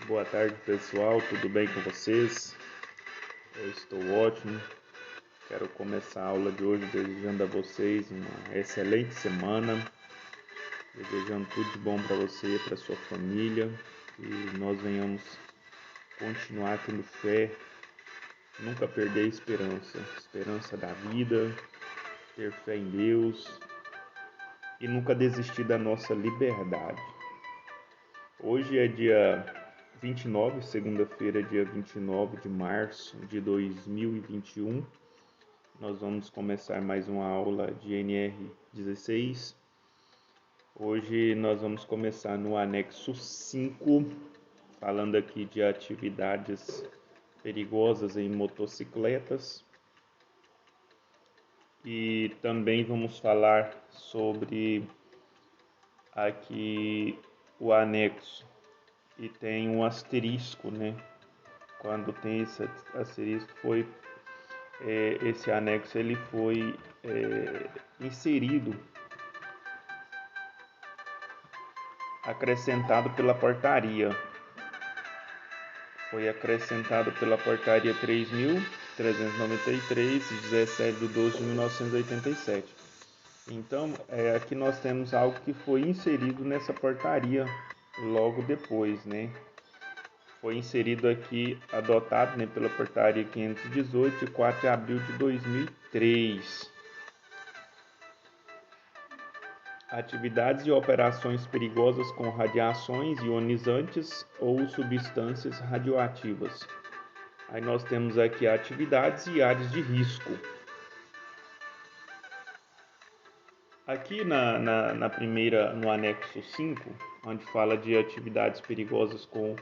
Boa tarde, pessoal. Tudo bem com vocês? Eu estou ótimo. Quero começar a aula de hoje desejando a vocês uma excelente semana, desejando tudo de bom para você e para sua família, que nós venhamos continuar tendo fé, nunca perder a esperança da vida, ter fé em Deus e nunca desistir da nossa liberdade. Hoje é dia 29, segunda-feira, dia 29 de março de 2021. Nós vamos começar mais uma aula de NR 16. Hoje nós vamos começar no anexo 5, falando aqui de atividades perigosas em motocicletas. E também vamos falar sobre aqui o anexo. E tem um asterisco, né? Quando tem esse asterisco, esse anexo ele foi inserido, acrescentado pela portaria. Foi acrescentado pela portaria 3.393, 17 de 12 de 1987. Então, aqui nós temos algo que foi inserido nessa portaria logo depois, né? Foi inserido aqui, adotado, né, pela portaria 518, de 4 de abril de 2003. Atividades e operações perigosas com radiações ionizantes ou substâncias radioativas. Aí nós temos aqui atividades e áreas de risco. Aqui no anexo 5, onde fala de atividades perigosas com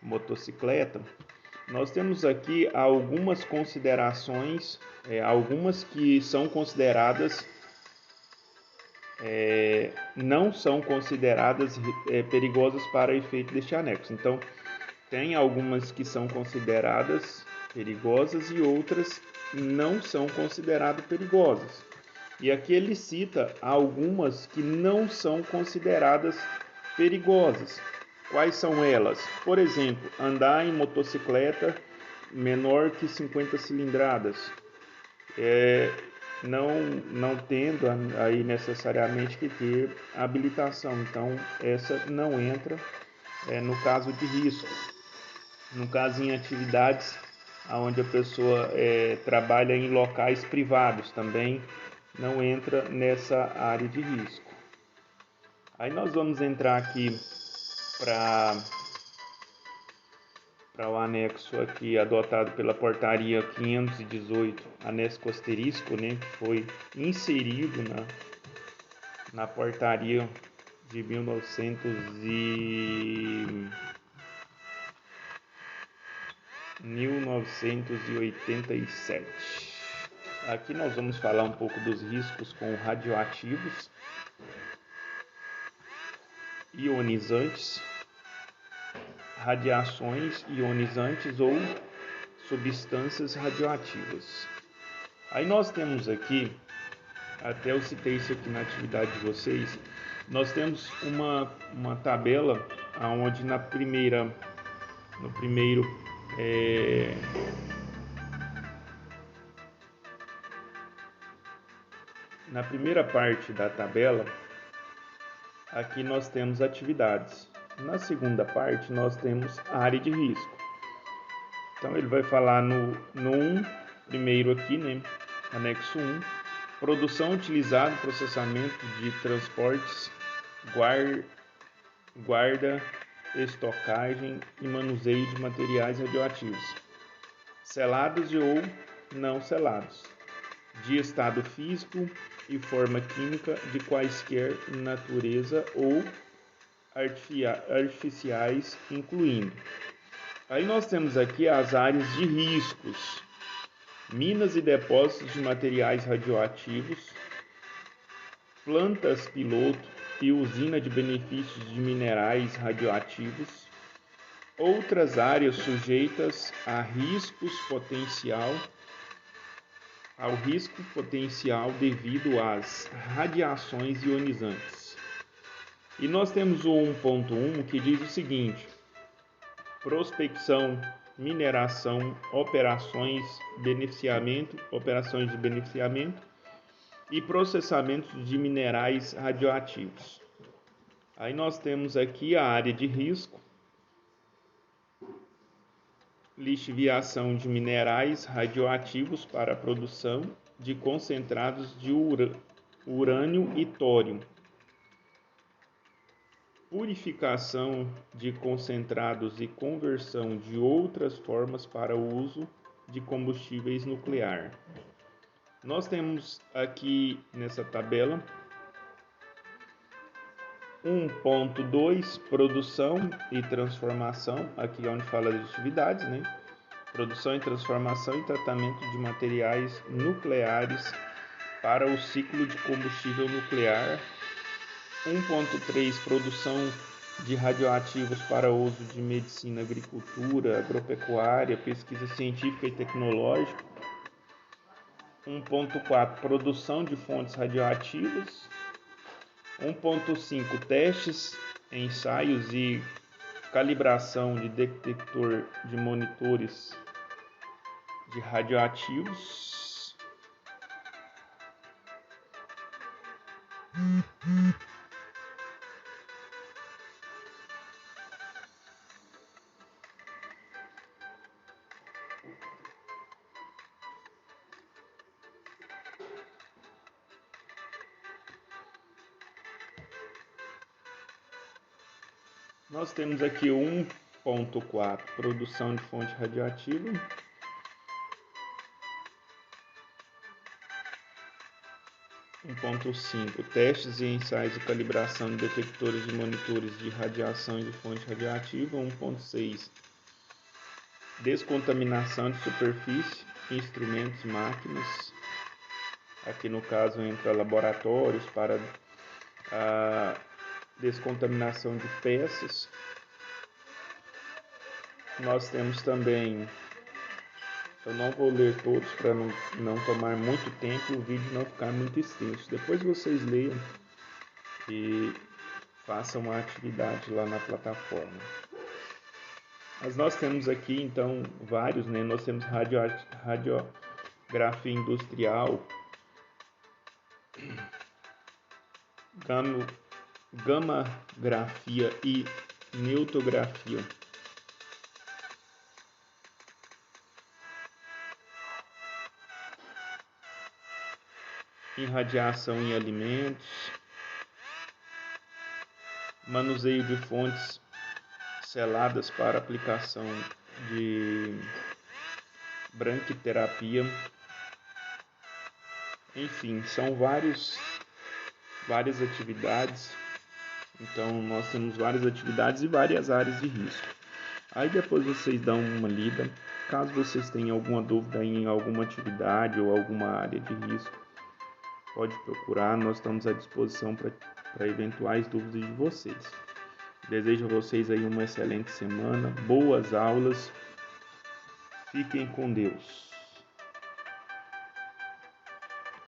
motocicleta, nós temos aqui algumas considerações, algumas que são consideradas, não são consideradas perigosas para efeito deste anexo. Então, tem algumas que são consideradas perigosas e outras não são consideradas perigosas. E aqui ele cita algumas que não são consideradas perigosas. Quais são elas? Por exemplo, andar em motocicleta menor que 50 cilindradas, não tendo aí necessariamente que ter habilitação. Então, essa não entra no caso de risco. No caso, em atividades onde a pessoa trabalha em locais privados, também não entra nessa área de risco. Aí nós vamos entrar aqui para o anexo aqui adotado pela portaria 518, anexo asterisco, né, que foi inserido na portaria de 1987. Aqui nós vamos falar um pouco dos riscos com radioativos, ionizantes, radiações ionizantes ou substâncias radioativas. Aí nós temos aqui, até eu citei isso aqui na atividade de vocês, nós temos uma tabela onde na primeira parte da tabela, aqui nós temos atividades. Na segunda parte nós temos a área de risco. Então ele vai falar no 1, primeiro aqui, né, anexo 1, produção, utilizado, processamento de transportes, guarda, estocagem e manuseio de materiais radioativos, selados ou não selados, de estado físico e forma química de quaisquer natureza ou artificiais, incluindo. Aí nós temos aqui as áreas de riscos: minas e depósitos de materiais radioativos, plantas piloto e usina de benefícios de minerais radioativos, outras áreas sujeitas ao risco potencial devido às radiações ionizantes. E nós temos o 1.1 que diz o seguinte: prospecção, mineração, operações de beneficiamento e processamento de minerais radioativos. Aí nós temos aqui a área de risco, lixiviação de minerais radioativos para a produção de concentrados de urânio e tório, purificação de concentrados e conversão de outras formas para o uso de combustíveis nuclear. Nós temos aqui nessa tabela 1.2, produção e transformação, aqui é onde fala das atividades, né? Produção e transformação e tratamento de materiais nucleares para o ciclo de combustível nuclear. 1.3, produção de radioativos para uso de medicina, agricultura, agropecuária, pesquisa científica e tecnológica. 1.4, produção de fontes radioativas. 1.5, testes, ensaios e calibração de detector de monitores de radioativos. Nós temos aqui 1.4, produção de fonte radioativa. 1.5, testes e ensaios de calibração de detectores de monitores de radiação e de fonte radioativa. 1.6, descontaminação de superfície, instrumentos, máquinas. Aqui no caso entra laboratórios para a descontaminação de peças. Nós temos também, eu não vou ler todos para não tomar muito tempo e o vídeo não ficar muito extenso. Depois vocês leiam e façam a atividade lá na plataforma. Mas nós temos aqui então vários, né? Nós temos radiografia industrial, gamografia e neutografia. Irradiação em alimentos, manuseio de fontes seladas para aplicação de branquiterapia. Enfim, são várias atividades. Então nós temos várias atividades e várias áreas de risco. Aí depois vocês dão uma lida. Caso vocês tenham alguma dúvida em alguma atividade ou alguma área de risco, pode procurar, nós estamos à disposição para eventuais dúvidas de vocês. Desejo a vocês aí uma excelente semana, boas aulas, fiquem com Deus.